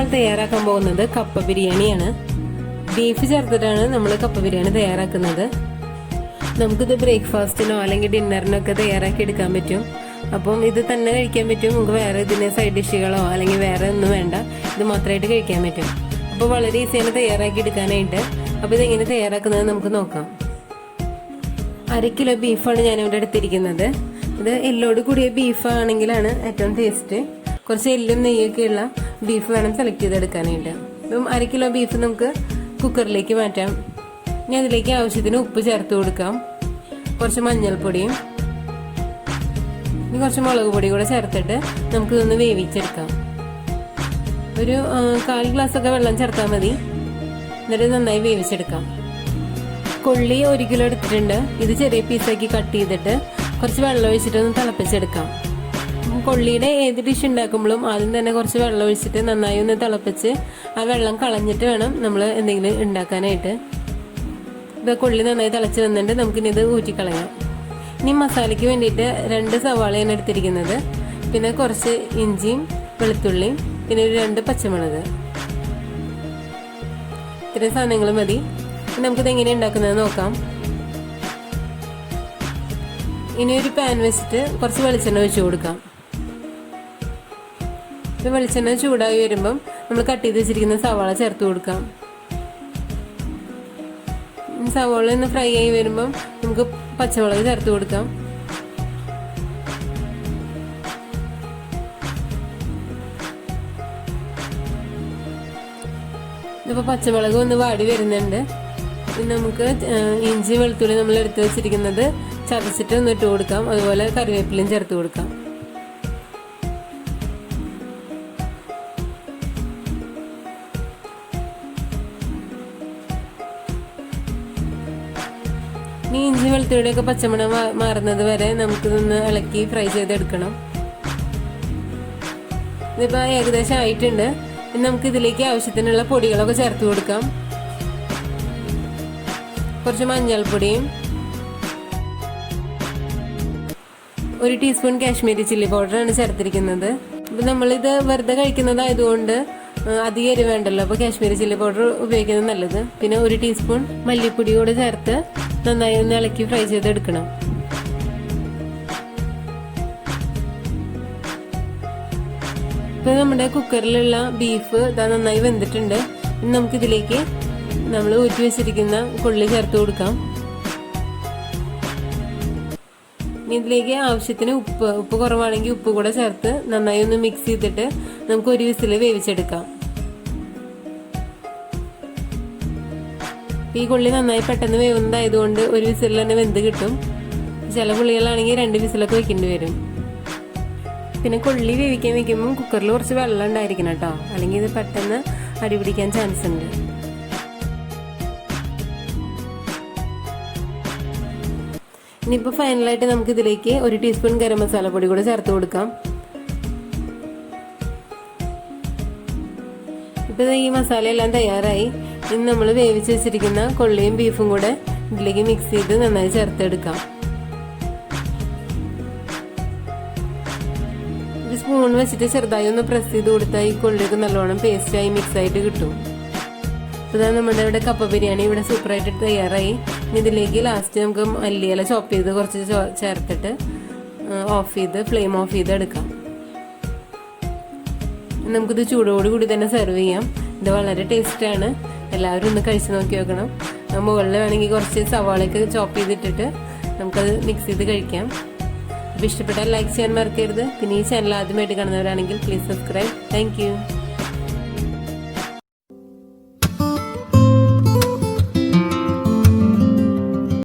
നമ്മൾ തയ്യാറാക്കാൻ പോകുന്നത് കപ്പ ബിരിയാണിയാണ്. ബീഫ് ചേർത്തിട്ടാണ് നമ്മൾ കപ്പ ബിരിയാണി തയ്യാറാക്കുന്നത്. നമുക്കിത് ബ്രേക്ക്ഫാസ്റ്റിനോ അല്ലെങ്കിൽ ഡിന്നറിനോ ഒക്കെ തയ്യാറാക്കി എടുക്കാൻ പറ്റും. അപ്പം ഇത് തന്നെ കഴിക്കാൻ പറ്റും. നമുക്ക് വേറെ ഇതിന് സൈഡ് ഡിഷുകളോ അല്ലെങ്കിൽ വേറെ ഒന്നും വേണ്ട, ഇത് മാത്രമായിട്ട് കഴിക്കാൻ പറ്റും. അപ്പോൾ വളരെ ഈസിയാണ് തയ്യാറാക്കി എടുക്കാനായിട്ട്. അപ്പോൾ ഇതെങ്ങനെ തയ്യാറാക്കുന്നത് നമുക്ക് നോക്കാം. 1 കിലോ ബീഫാണ് ഞാനിവിടെ എടുത്തിരിക്കുന്നത്. ഇത് എല്ലോട് കൂടിയ ബീഫ് ആണെങ്കിലാണ് ഏറ്റവും ടേസ്റ്റ്. കുറച്ച് എല്ലും നെയ്യൊക്കെ ഉള്ള ബീഫ് വേണം സെലക്ട് ചെയ്തെടുക്കാനായിട്ട്. ഇപ്പം 1 കിലോ ബീഫ് നമുക്ക് കുക്കറിലേക്ക് മാറ്റാം. ഇനി അതിലേക്ക് ആവശ്യത്തിന് ഉപ്പ് ചേർത്ത് കൊടുക്കാം, കുറച്ച് മഞ്ഞൾപ്പൊടിയും ഇനി കുറച്ച് മുളക് പൊടി കൂടെ ചേർത്തിട്ട് നമുക്കിതൊന്ന് വേവിച്ചെടുക്കാം. ഒരു 1/4 ഗ്ലാസ്സൊക്കെ വെള്ളം ചേർത്താൽ മതി. എന്നിട്ട് നന്നായി വേവിച്ചെടുക്കാം. കൊള്ളി 1 കിലോ എടുത്തിട്ടുണ്ട്. ഇത് ചെറിയ പീസാക്കി കട്ട് ചെയ്തിട്ട് കുറച്ച് വെള്ളം ഒഴിച്ചിട്ടൊന്ന് തിളപ്പിച്ചെടുക്കാം. കൊള്ളിയുടെ ഏത് ഡിഷ് ഉണ്ടാക്കുമ്പോഴും ആദ്യം തന്നെ കുറച്ച് വെള്ളം ഒഴിച്ചിട്ട് നന്നായി ഒന്ന് തിളപ്പിച്ച് ആ വെള്ളം കളഞ്ഞിട്ട് വേണം നമ്മൾ എന്തെങ്കിലും ഉണ്ടാക്കാനായിട്ട്. ഇത് കൊള്ളി നന്നായി തിളച്ച് വന്നിട്ട് നമുക്കിനി ഇത് ഊറ്റിക്കളയാം. ഇനി മസാലയ്ക്ക് വേണ്ടിയിട്ട് 2 സവാളയാണ് എടുത്തിരിക്കുന്നത്. പിന്നെ കുറച്ച് ഇഞ്ചിയും വെളുത്തുള്ളിയും പിന്നെ ഒരു 2 പച്ചമുളക്. ഇത്രയും സാധനങ്ങൾ മതി. നമുക്കിത് എങ്ങനെ ഉണ്ടാക്കുന്നത് നോക്കാം. ഇനി ഒരു പാൻ വെച്ചിട്ട് കുറച്ച് വെളിച്ചെണ്ണ ഒഴിച്ചു കൊടുക്കാം. വെളിച്ചെണ്ണ ചൂടായി വരുമ്പം നമ്മൾ കട്ട് ചെയ്ത് വെച്ചിരിക്കുന്ന സവാള ചേർത്ത് കൊടുക്കാം. സവാള ഒന്ന് ഫ്രൈ ആയി വരുമ്പം നമുക്ക് പച്ചമുളക് ചേർത്ത് കൊടുക്കാം. ഇതിപ്പോൾ പച്ചമുളക് ഒന്ന് വാടി വരുന്നുണ്ട്. പിന്നെ നമുക്ക് ഇഞ്ചി വെളുത്തുള്ളി നമ്മൾ എടുത്ത് വെച്ചിരിക്കുന്നത് ചതച്ചിട്ട് ഒന്ന് ഇട്ട് കൊടുക്കാം. അതുപോലെ കറിവേപ്പിലയും ചേർത്ത് കൊടുക്കാം. ഇനി ഇഞ്ചി വെളുത്തുള്ളിയൊക്കെ പച്ചമണം മാറുന്നത് വരെ നമുക്കിതൊന്ന് ഇളക്കി ഫ്രൈ ചെയ്തെടുക്കണം. ഇതിപ്പോൾ ഏകദേശം ആയിട്ടുണ്ട്. ഇനി നമുക്ക് ഇതിലേക്ക് ആവശ്യത്തിനുള്ള പൊടികളൊക്കെ ചേർത്ത് കൊടുക്കാം. കുറച്ച് മഞ്ഞൾപ്പൊടിയും 1 ടീസ്പൂൺ കാശ്മീരി ചില്ലി പൗഡറാണ് ചേർത്തിരിക്കുന്നത്. അപ്പം നമ്മളിത് വെറുതെ കഴിക്കുന്നതായതുകൊണ്ട് അധികം എരിവ് വേണ്ടല്ലോ, അപ്പോൾ കാശ്മീരി ചില്ലി പൗഡർ ഉപയോഗിക്കുന്നത് നല്ലത്. പിന്നെ 1 ടീസ്പൂൺ മല്ലിപ്പൊടി കൂടെ ചേർത്ത് നന്നായി ഒന്ന് ഇളക്കി ഫ്രൈ ചെയ്തെടുക്കണം. ഇപ്പൊ നമ്മുടെ കുക്കറിലുള്ള ബീഫ് ഇതാ നന്നായി വെന്തിട്ടുണ്ട്. ഇനി നമുക്കിതിലേക്ക് നമ്മൾ ഊറ്റി വെച്ചിരിക്കുന്ന കൊള്ളി ചേർത്ത് കൊടുക്കാം. ഇനി ഇതിലേക്ക് ആവശ്യത്തിന് ഉപ്പ് കുറവാണെങ്കിൽ ഉപ്പ് കൂടെ ചേർത്ത് നന്നായി ഒന്ന് മിക്സ് ചെയ്തിട്ട് നമുക്ക് 1 വിസിൽ വേവിച്ചെടുക്കാം. ഈ കൊള്ളി നന്നായി പെട്ടെന്ന് വേവുന്നതായതുകൊണ്ട് 1 വിസിലിൽ തന്നെ വെന്ത് കിട്ടും. ചില കൊള്ളികളാണെങ്കിൽ 2 വിസിലൊക്കെ വെക്കേണ്ടി വരും. പിന്നെ കൊള്ളി വേവിക്കാൻ വെക്കുമ്പോൾ കുക്കറിൽ കുറച്ച് വെള്ളം ഉണ്ടായിരിക്കണം കേട്ടോ, അല്ലെങ്കിൽ ഇത് പെട്ടെന്ന് അടിപിടിക്കാൻ ചാൻസ് ഉണ്ട്. ഇനിയിപ്പോൾ ഫൈനലായിട്ട് നമുക്ക് ഇതിലേക്ക് 1 ടീസ്പൂൺ ഗരം മസാല പൊടി കൂടെ ചേർത്ത് കൊടുക്കാം. ഇപ്പോൾ ഈ മസാലയെല്ലാം തയ്യാറായി. ഇനി നമ്മൾ വേവിച്ച് വെച്ചിരിക്കുന്ന കൊള്ളിയും ബീഫും കൂടെ ഇതിലേക്ക് മിക്സ് ചെയ്ത് നന്നായി ചേർത്തെടുക്കാം. ഒരു സ്പൂൺ വെച്ചിട്ട് ചെറുതായി ഒന്ന് പ്രസ് ചെയ്ത് കൊടുത്താൽ ഈ കൊള്ളിയൊക്കെ നല്ലോണം പേസ്റ്റായി മിക്സായിട്ട് കിട്ടും. അപ്പോൾ നമ്മുടെ ഇവിടെ കപ്പ ബിരിയാണി ഇവിടെ സൂപ്പറായിട്ട് തയ്യാറായി. ഇനി ഇതിലേക്ക് ലാസ്റ്റ് നമുക്ക് മല്ലിയില ചോപ്പ് ചെയ്ത് കുറച്ച് ചേർത്തിട്ട് ഫ്ലെയിം ഓഫ് ചെയ്ത് എടുക്കാം. നമുക്കിത് ചൂടോട് കൂടി തന്നെ സെർവ് ചെയ്യാം. ഇത് വളരെ ടേസ്റ്റാണ്. എല്ലാവരും ഒന്ന് കഴിച്ച് നോക്കി നോക്കണം. മുകളിൽ വേണമെങ്കിൽ കുറച്ച് സവാളയൊക്കെ ചോപ്പ് ചെയ്തിട്ടിട്ട് നമുക്കത് മിക്സ് ചെയ്ത് കഴിക്കാം. അപ്പോൾ ഇഷ്ടപ്പെട്ടാൽ ലൈക്ക് ചെയ്യാൻ മറക്കരുത്. പിന്നെ ഈ ചാനൽ ആദ്യമായിട്ട് കാണുന്നവരാണെങ്കിൽ പ്ലീസ് സബ്സ്ക്രൈബ്. Thank you.